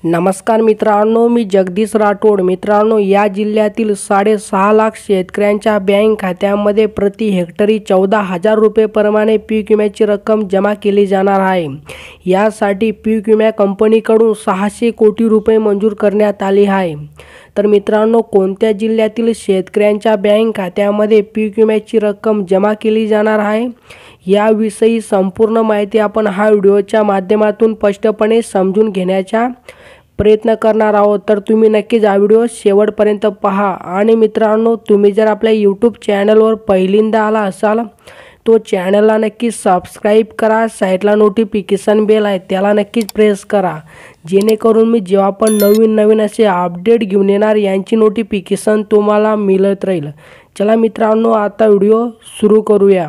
नमस्कार मित्रांनो, मी जगदीश राठोड। मित्रांनो, या जिल्ह्यातील 6.5 लाख शेतकऱ्यांच्या बँक खात्यामध्ये प्रति हेक्टरी 14,000 रुपये प्रमाणे पीक विम्याची रक्कम जमा केली जाणार आहे। यासाठी पीक विमा कंपनीकडून 600 कोटी रुपये मंजूर करण्यात आले आहे। तर मित्रांनो, कोणत्या जिल्ह्यातील शेतकऱ्यांच्या बँक खात्यामध्ये पीक विम्याची रक्कम जमा केली जाणार आहे याविषयी संपूर्ण माहिती आपण हा व्हिडिओच्या माध्यमातून स्पष्टपणे समजून घेण्याचा प्रयत्न करणार आहोत। तर तुम्ही नक्कीच हा व्हिडिओ शेवटपर्यंत पहा। आणि मित्रांनो, तुम्ही जर आपल्या यूट्यूब चॅनलवर पहिल्यांदा आला असाल तो चॅनलला नक्की सबस्क्राइब करा। साईडला नोटिफिकेशन बेल आहे त्याला नक्कीच प्रेस करा, जेणेकरून मी जेव्हा पण नवीन असे अपडेट घेऊन येणार यांची नोटिफिकेशन तुम्हाला मिळत राहील। चला मित्रांनो, आता व्हिडिओ सुरू करूया।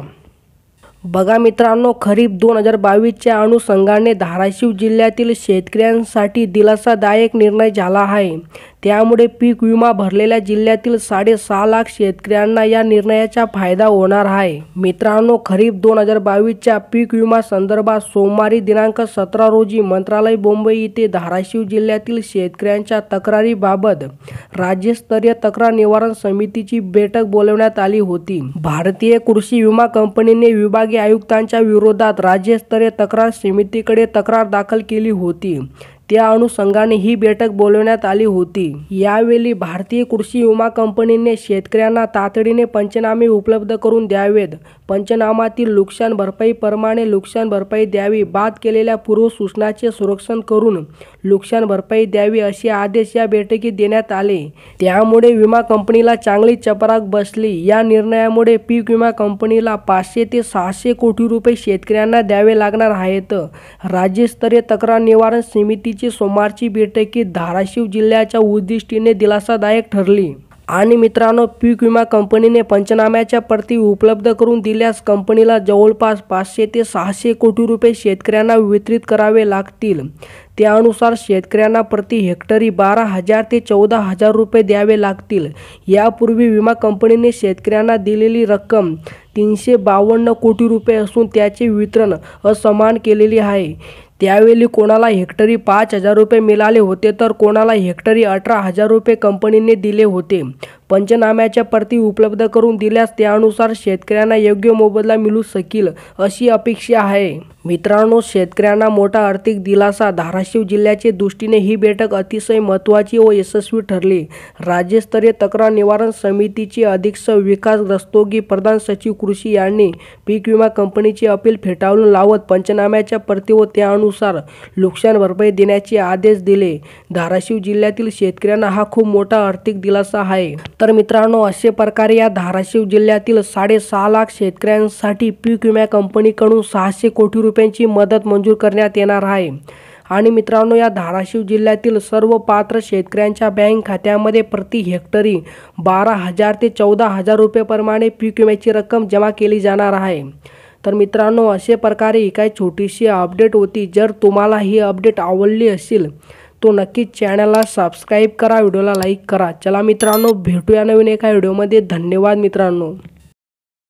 बघा मित्रांनो, खरीप 2022च्या अनुषंगाने धाराशिव जिल्ह्यातील शेतकऱ्यांसाठी दिलासादायक निर्णय झाला आहे। त्यामुळे पीक विमा भरलेल्या जिल्ह्यातील 6.5 लाख शेतकऱ्यांना या निर्णयाचा फायदा होणार आहे। मित्रांनो, खरीप 2022च्या पीक विमा संदर्भात सोमवारी दिनांक 17 रोजी मंत्रालय मुंबई येथे धाराशिव जिल्ह्यातील शेतकऱ्यांच्या तक्रारीबाबत राज्यस्तरीय तक्रार निवारण समितीची बैठक बोलवण्यात आली होती। भारतीय कृषी विमा कंपनीने विभागीय आयुक्तांच्या विरोधात राज्यस्तरीय तक्रार समितीकडे तक्रार दाखल केली होती। त्या अनुषंगाने ही बैठक बोलवण्यात आली होती। यावेळी भारतीय कृषी विमा कंपनीने शेतकऱ्यांना तातडीने पंचनामे उपलब्ध करून द्यावेत, पंचनामातील नुकसान भरपाई प्रमाणे नुकसान भरपाई द्यावी, बाद केलेल्या पूर्व सूचनाचे संरक्षण करून नुकसान भरपाई द्यावी असे आदेश या बैठकीत देण्यात आले। त्यामुळे विमा कंपनीला चांगली चपराक बसली। या निर्णयामुळे पीक विमा कंपनीला 500 ते 600 कोटी रुपये शेतकऱ्यांना द्यावे लागणार आहेत। राज्यस्तरीय तक्रार निवारण समिती सोमवारची बैठकीत धाराशिव जिल्ह्याच्या उद्दिष्टीने दिलासादायक ठरली। आणि मित्रांनो, पीक विमा कंपनीने पंचनाम्याच्या प्रती उपलब्ध करून दिल्यास कंपनीला जवळपास 500 ते 600 कोटी रुपये शेतकऱ्यांना वितरित करावे लागतील। त्यानुसार शेतकऱ्यांना प्रति हेक्टरी 12,000 ते 14,000 रुपये द्यावे लागतील। यापूर्वी विमा कंपनीने शेतकऱ्यांना दिलेली रक्कम 352 कोटी रुपये असून त्याचे वितरण असमान केलेले आहे। त्यावेळी कोणाला हेक्टरी 5,000 रुपये मिळाले होते तर कोणाला हेक्टरी 18,000 रुपये कंपनीने दिले होते। पंचनाम्याच्या प्रती उपलब्ध करून दिल्यास त्यानुसार शेतकऱ्यांना योग्य मोबदला मिळू शकेल अशी अपेक्षा आहे। मित्रांनो, शेतकऱ्यांना मोठा आर्थिक दिलासा धाराशिव जिल्ह्याच्या दृष्टीने ही बैठक अतिशय महत्त्वाची व यशस्वी ठरली। राज्यस्तरीय तक्रार निवारण समितीचे अध्यक्ष विकास रस्तोगी, प्रधान सचिव कृषी यांनी पीक विमा कंपनीची अपील फेटाळून लावत पंचनाम्याच्या प्रती व त्यानुसार नुकसान भरपाई देण्याचे आदेश दिले। धाराशिव जिल्ह्यातील शेतकऱ्यांना हा खूप मोठा आर्थिक दिलासा आहे। तर मित्रांनो, अशा प्रकारे या धाराशिव जिल्ह्यातील 6.5 लाख शेतकऱ्यांसाठी पीक विमा कंपनीकडून 600 कोटी रुपयांची मदत मंजूर करण्यात येणार आहे। आणि मित्रांनो, या धाराशिव जिल्ह्यातील सर्व पात्र शेतकऱ्यांच्या बँक खात्यामध्ये प्रति हेक्टरी 12,000 ते 14,000 रुपये प्रमाणे पीक विम्याची रक्कम जमा केली जाणार आहे। तर मित्रांनो, अशा प्रकारे ही काही छोटीशी अपडेट होती। जर तुम्हाला ही अपडेट आवडली असेल तो नक्कीच चॅनलला सबस्क्राइब करा, व्हिडिओला लाईक करा। चला मित्रांनो, भेटूया नवीन एका व्हिडिओमध्ये। धन्यवाद मित्रांनो।